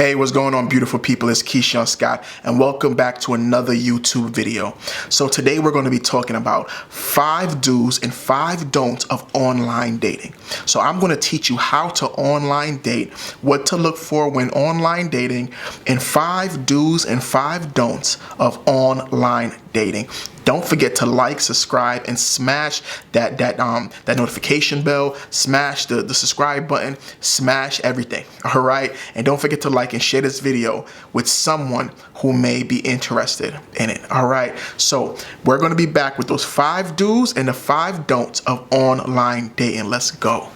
Hey, what's going on, beautiful people? It's Keishorne, and welcome back to another YouTube video. So today we're going to be talking about 5 do's and 5 don'ts of online dating. So I'm going to teach you how to online date, what to look for when online dating, and 5 do's and 5 don'ts of online dating. Don't forget to like, subscribe, and smash that notification bell. Smash the subscribe button. Smash everything. All right, and don't forget to like and share this video with someone who may be interested in it. All right, so we're going to be back with those 5 do's and the 5 don'ts of online dating. Let's go.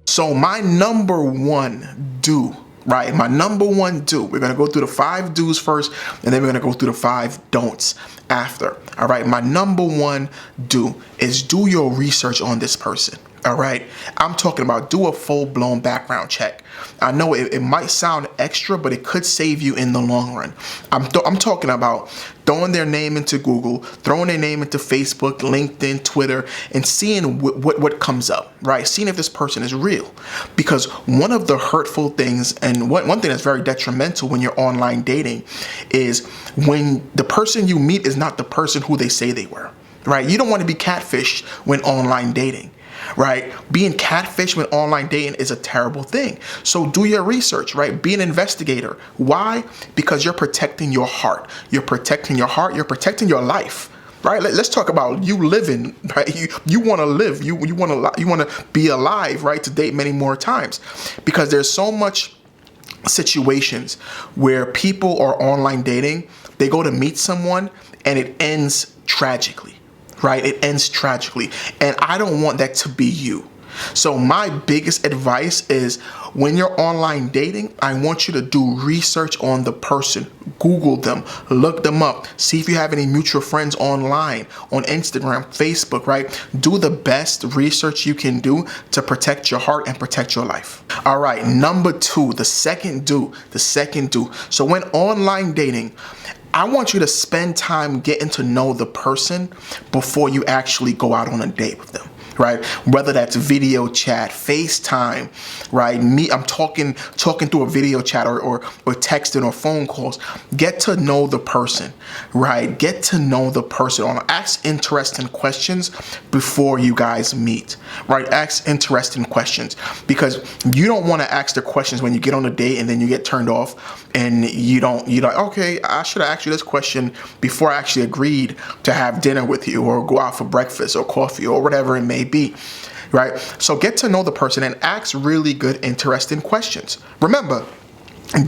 So my number one do, right? My number one do, we're going to go through the 5 do's first, and then we're going to go through the 5 don'ts after. All right. My number one do is do your research on this person. All right. I'm talking about do a full-blown background check. I know it might sound extra, but it could save you in the long run. I'm talking about throwing their name into Google, throwing their name into Facebook, LinkedIn, Twitter, and seeing what comes up, right? Seeing if this person is real. Because one of the hurtful things, and one thing that's very detrimental when you're online dating, is when the person you meet is not the person who they say they were, right? You don't want to be catfished when online dating. Right? Being catfished when online dating is a terrible thing. So do your research, right? Be an investigator. Why? Because you're protecting your heart. You're protecting your heart. You're protecting your life. Right? Let's talk about you living, right? You want to live. You want to be alive, right? To date many more times, because there's so much situations where people are online dating. They go to meet someone and it ends tragically. Right? It ends tragically. And I don't want that to be you. So my biggest advice is when you're online dating, I want you to do research on the person. Google them, look them up, see if you have any mutual friends online, on Instagram, Facebook, right? Do the best research you can do to protect your heart and protect your life. All right, number 2, the second do. So when online dating, I want you to spend time getting to know the person before you actually go out on a date with them, right? Whether that's video chat, FaceTime, right? I'm talking through a video chat or texting or phone calls. Get to know the person, right? Get to know the person. Ask interesting questions before you guys meet, right? Ask interesting questions, because you don't want to ask the questions when you get on a date and then you get turned off and you're like, okay, I should have asked you this question before I actually agreed to have dinner with you or go out for breakfast or coffee or whatever it may be, right? So get to know the person and ask really good, interesting questions. Remember,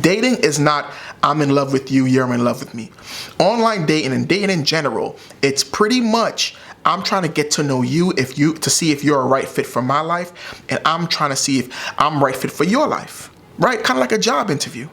dating is not I'm in love with you, you're in love with me. Online dating and dating in general, it's pretty much I'm trying to get to know you to see if you're a right fit for my life, and I'm trying to see if I'm right fit for your life, right? Kind of like a job interview.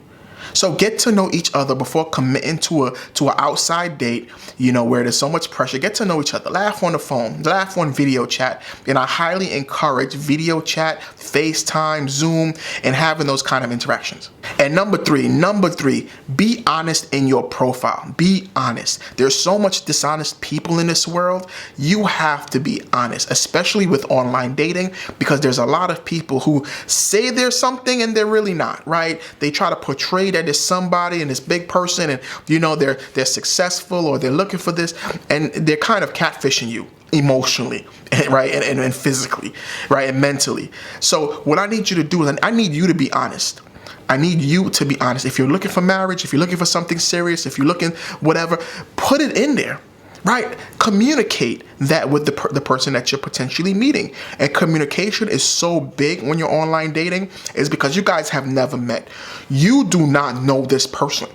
So get to know each other before committing to an outside date, where there's so much pressure. Get to know each other. Laugh on the phone. Laugh on video chat. And I highly encourage video chat, FaceTime, Zoom, and having those kind of interactions. And number three, be honest in your profile. Be honest. There's so much dishonest people in this world. You have to be honest, especially with online dating, because there's a lot of people who say they're something and they're really not, right? They try to portray that there's somebody and this big person and they're successful or they're looking for this, and they're kind of catfishing you emotionally, right? And physically, right? And mentally. So what I need you to do is I need you to be honest. I need you to be honest. If you're looking for marriage, if you're looking for something serious, if you're looking whatever, put it in there. Right? Communicate that with the person that you're potentially meeting. And communication is so big when you're online dating, is because you guys have never met. You do not know this person.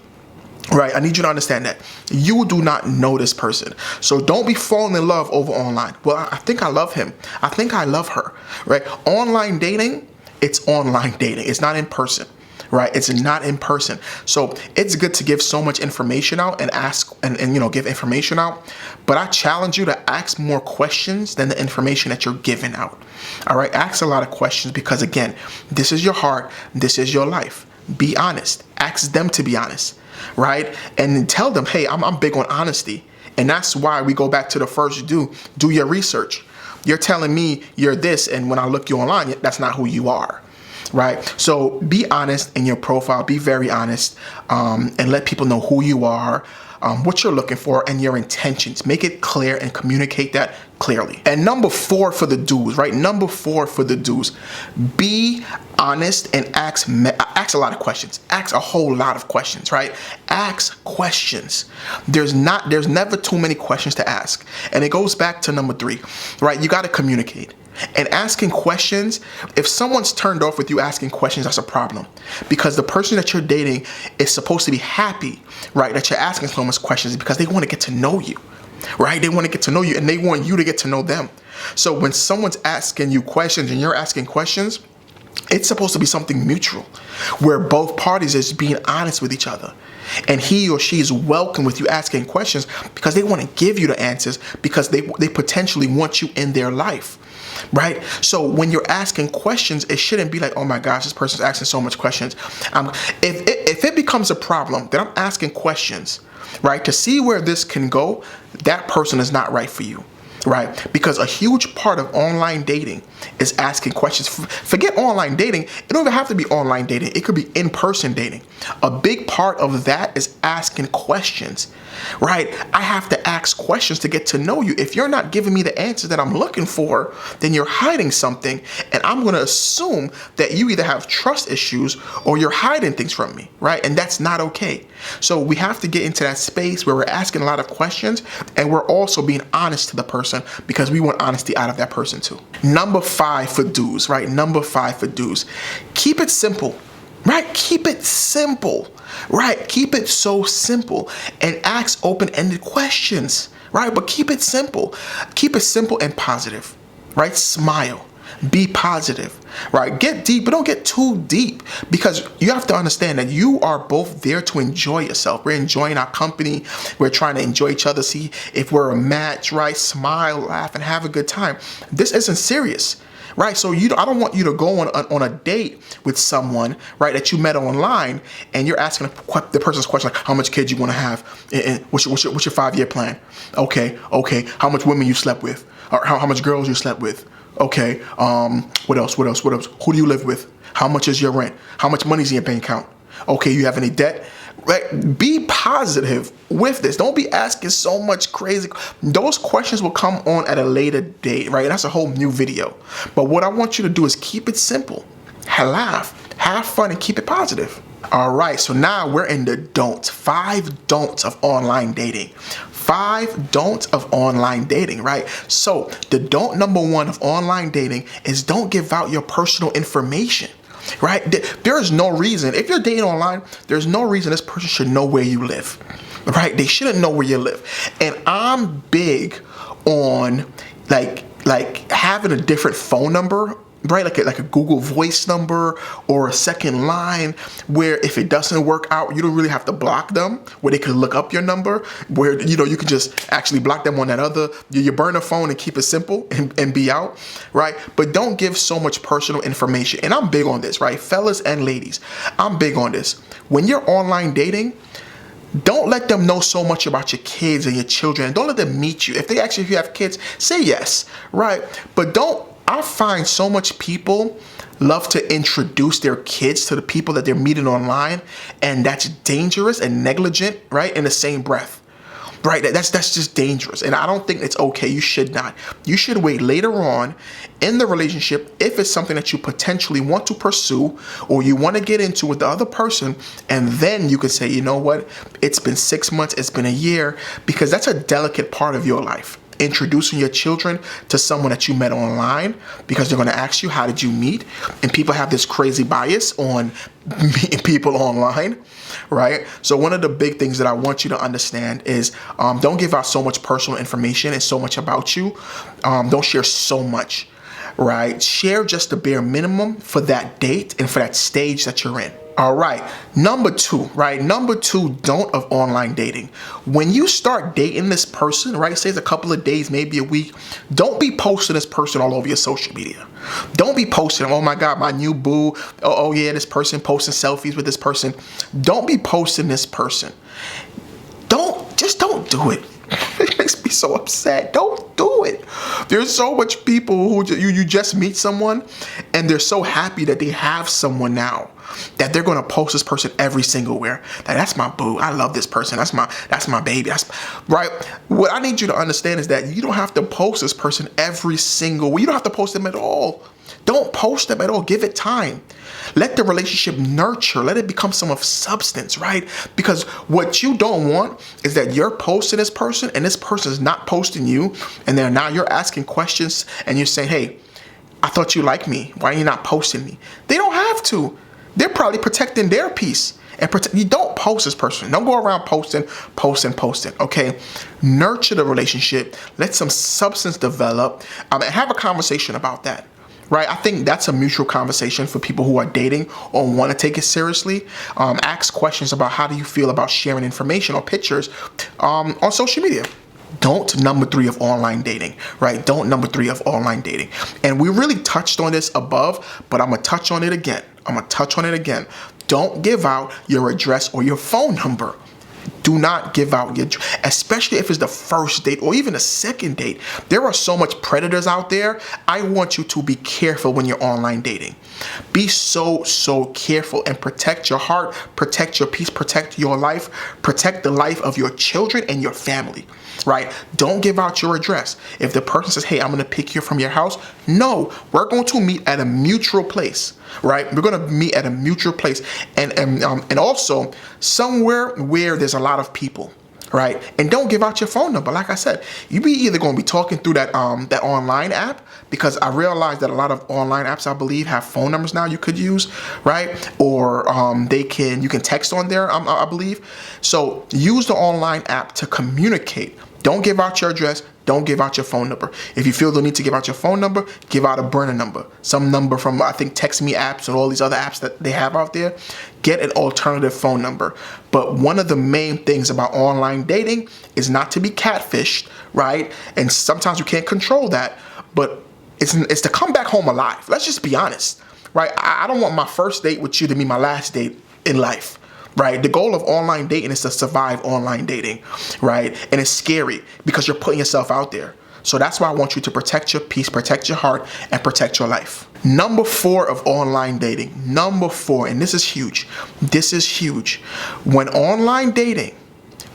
Right? I need you to understand that. You do not know this person. So don't be falling in love over online. Well, I think I love him. I think I love her. Right? Online dating, it's online dating. It's not in person. Right? It's not in person. So it's good to give so much information out and ask and give information out. But I challenge you to ask more questions than the information that you're giving out. All right. Ask a lot of questions, because again, this is your heart. This is your life. Be honest. Ask them to be honest. right? And then tell them, hey, I'm big on honesty. And that's why we go back to the first do your research. You're telling me you're this, and when I look you online, that's not who you are, right? So be honest in your profile, be very honest, and let people know who you are, what you're looking for, and your intentions. Make it clear and communicate that clearly. And number 4 for the do's, right? Number 4 for the do's, be honest and ask a lot of questions. Ask a whole lot of questions, right? Ask questions. There's never too many questions to ask. And it goes back to number 3, right? You got to communicate. And asking questions, if someone's turned off with you asking questions, that's a problem. Because the person that you're dating is supposed to be happy, right, that you're asking so much questions, because they want to get to know you, right? They want to get to know you, and they want you to get to know them. So when someone's asking you questions and you're asking questions, it's supposed to be something mutual, where both parties is being honest with each other. And he or she is welcome with you asking questions, because they want to give you the answers, because they potentially want you in their life. Right? So when you're asking questions, it shouldn't be like, oh my gosh, this person's asking so much questions. If it becomes a problem, then I'm asking questions, right, to see where this can go. That person is not right for you. Right? Because a huge part of online dating is asking questions. Forget online dating. It don't even have to be online dating. It could be in-person dating. A big part of that is asking questions, right? I have to ask questions to get to know you. If you're not giving me the answers that I'm looking for, then you're hiding something, and I'm going to assume that you either have trust issues or you're hiding things from me, right? And that's not okay. So we have to get into that space where we're asking a lot of questions, and we're also being honest to the person, because we want honesty out of that person too. Number 5 for do's, right? Number 5 for do's. Keep it simple, right? Keep it simple, right? Keep it so simple, and ask open-ended questions, right? But keep it simple. Keep it simple and positive, right? Smile. Be positive, right? Get deep, but don't get too deep, because you have to understand that you are both there to enjoy yourself. We're enjoying our company. We're trying to enjoy each other, see if we're a match, right? Smile, laugh, and have a good time. This isn't serious, right? So I don't want you to go on a date with someone, right, that you met online, and you're asking the person's question like, how much kids you want to have, and what's your 5-year plan? Okay. How much women you slept with, or how much girls you slept with? Okay, what else? Who do you live with? How much is your rent? How much money is in your bank account? Okay, you have any debt? Right? Be positive with this. Don't be asking so much crazy. Those questions will come on at a later date, right? And that's a whole new video. But what I want you to do is keep it simple. Laugh, have fun, and keep it positive. All right, so now we're in the don'ts. 5 don'ts of online dating. 5 don'ts of online dating, right? So the don't number 1 of online dating is don't give out your personal information, right? There is no reason, if you're dating online, there's no reason this person should know where you live, right? They shouldn't know where you live. And I'm big on like having a different phone number, right? Like a Google Voice number or a second line, where if it doesn't work out, you don't really have to block them, where they can look up your number, where you can just actually block them on that other. You burn a phone and keep it simple and be out, right? But don't give so much personal information. And I'm big on this, right? Fellas and ladies, I'm big on this. When you're online dating, don't let them know so much about your kids and your children. Don't let them meet you. If they ask you if you have kids, say yes, right? But I find so much people love to introduce their kids to the people that they're meeting online, and that's dangerous and negligent, right? In the same breath, right? That's just dangerous, and I don't think it's okay. You should not. You should wait later on in the relationship, if it's something that you potentially want to pursue or you want to get into with the other person, and then you can say, you know what? It's been 6 months, it's been a year, because that's a delicate part of your life. Introducing your children to someone that you met online, because they're going to ask you, how did you meet? And people have this crazy bias on meeting people online, right? So one of the big things that I want you to understand is don't give out so much personal information and so much about you. Don't share so much, right? Share just the bare minimum for that date and for that stage that you're in. All right, number two, right? Number two, don't of online dating. When you start dating this person, right, say it's a couple of days, maybe a week, don't be posting this person all over your social media. Don't be posting, oh my God, my new boo. Oh yeah, this person posting selfies with this person. Don't be posting this person. Just don't do it. It makes me so upset. Don't do it. There's so much people who you just meet someone and they're so happy that they have someone now that they're going to post this person every single where. Like, that's my boo. I love this person. That's my baby. Right. What I need you to understand is that you don't have to post this person every single. You don't have to post them at all. Don't post them at all. Give it time. Let the relationship nurture. Let it become some of substance, right? Because what you don't want is that you're posting this person and this person is not posting you. And then now you're asking questions and you're saying, hey, I thought you liked me. Why are you not posting me? They don't have to. They're probably protecting their peace. And you don't post this person. Don't go around posting, okay? Nurture the relationship. Let some substance develop. And have a conversation about that. Right, I think that's a mutual conversation for people who are dating or want to take it seriously. Ask questions about how do you feel about sharing information or pictures on social media. Don't number three of online dating, right? Don't number three of online dating. And we really touched on this above, but I'm going to touch on it again. Don't give out your address or your phone number. Do not give out your, especially if it's the first date or even a second date. There are so much predators out there. I want you to be careful when you're online dating. Be so careful and protect your heart, protect your peace, protect your life, protect the life of your children and your family, right? Don't give out your address. If the person says, hey, I'm going to pick you from your house, no, we're going to meet at a mutual place, right? We're going to meet at a mutual place and also somewhere where there's a lot of people, right? And don't give out your phone number. Like I said, you be either going to be talking through that online app, because I realize that a lot of online apps, I believe, have phone numbers now you could use, right? Or you can text on there, I believe. So use the online app to communicate. Don't give out your address. Don't give out your phone number. If you feel the need to give out your phone number, give out a burner number. Some number from, I think, Text Me apps and all these other apps that they have out there. Get an alternative phone number. But one of the main things about online dating is not to be catfished, right? And sometimes you can't control that, but it's to come back home alive. Let's just be honest, right? I don't want my first date with you to be my last date in life. Right? The goal of online dating is to survive online dating, right? And it's scary because you're putting yourself out there. So that's why I want you to protect your peace, protect your heart, and protect your life. Number 4 of online dating. Number 4, and this is huge. This is huge. When online dating,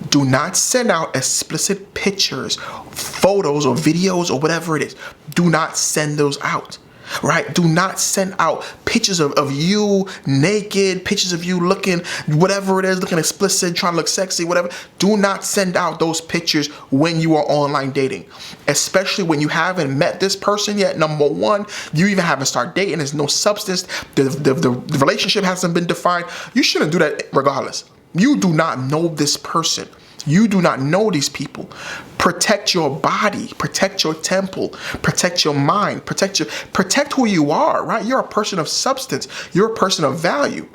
do not send out explicit pictures, photos, or videos, or whatever it is. Do not send those out. Right? Do not send out pictures of you naked, pictures of you looking, whatever it is, looking explicit, trying to look sexy, whatever. Do not send out those pictures when you are online dating, especially when you haven't met this person yet. Number 1, you even haven't started dating. There's no substance. The relationship hasn't been defined. You shouldn't do that regardless. You do not know this person. You do not know these people. Protect your body, protect your temple, protect your mind, protect who you are, right? You're a person of substance. You're a person of value,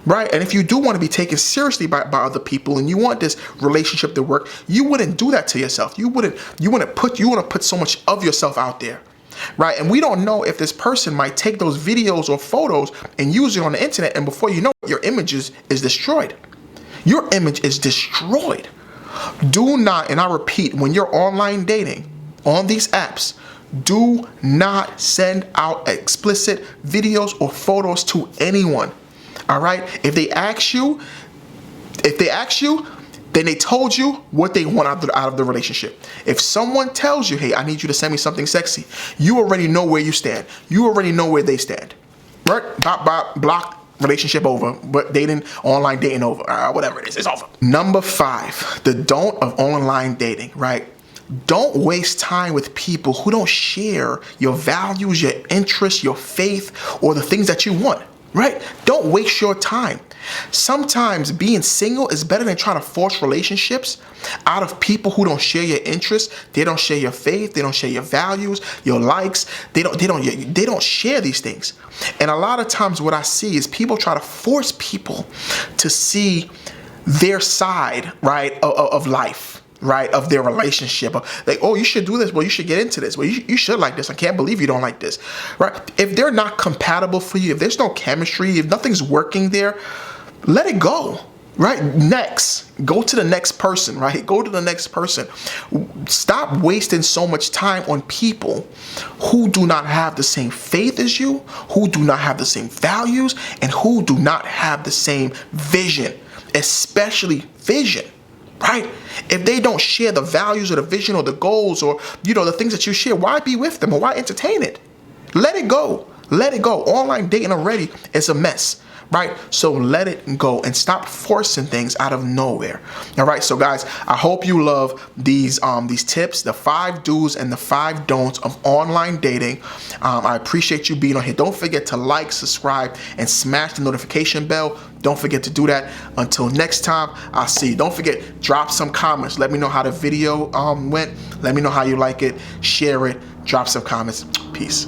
right? And if you do want to be taken seriously by other people and you want this relationship to work, you wouldn't do that to yourself. You want to put so much of yourself out there. Right? And we don't know if this person might take those videos or photos and use it on the internet, and before you know it, your image is destroyed. Your image is destroyed. Do not, and I repeat, when you're online dating on these apps, do not send out explicit videos or photos to anyone. All right? If they ask you, then they told you what they want out of the relationship. If someone tells you, hey, I need you to send me something sexy, you already know where you stand. You already know where they stand. Right? Block. Relationship over, but online dating over, whatever it is, it's over. Number 5, the don't of online dating, right? Don't waste time with people who don't share your values, your interests, your faith, or the things that you want. right? Don't waste your time. Sometimes being single is better than trying to force relationships out of people who don't share your interests. They don't share your faith. They don't share your values, your likes. They don't share these things. And a lot of times what I see is people try to force people to see their side, right, of life, right, of their relationship. Like, oh, you should do this. Well, you should get into this. Well, you should like this. I can't believe you don't like this, right? If they're not compatible for you, if there's no chemistry, if nothing's working there, let it go, right? Next, go to the next person, right? Go to the next person. Stop wasting so much time on people who do not have the same faith as you, who do not have the same values, and who do not have the same vision, especially vision. Right? If they don't share the values or the vision or the goals or, the things that you share, why be with them or why entertain it? Let it go. Let it go. Online dating already is a mess, right? So let it go and stop forcing things out of nowhere. All right. So guys, I hope you love these tips, the 5 do's and the 5 don'ts of online dating. I appreciate you being on here. Don't forget to like, subscribe, and smash the notification bell. Don't forget to do that. Until next time, I'll see you. Don't forget, drop some comments. Let me know how the video went. Let me know how you like it. Share it. Drop some comments. Peace.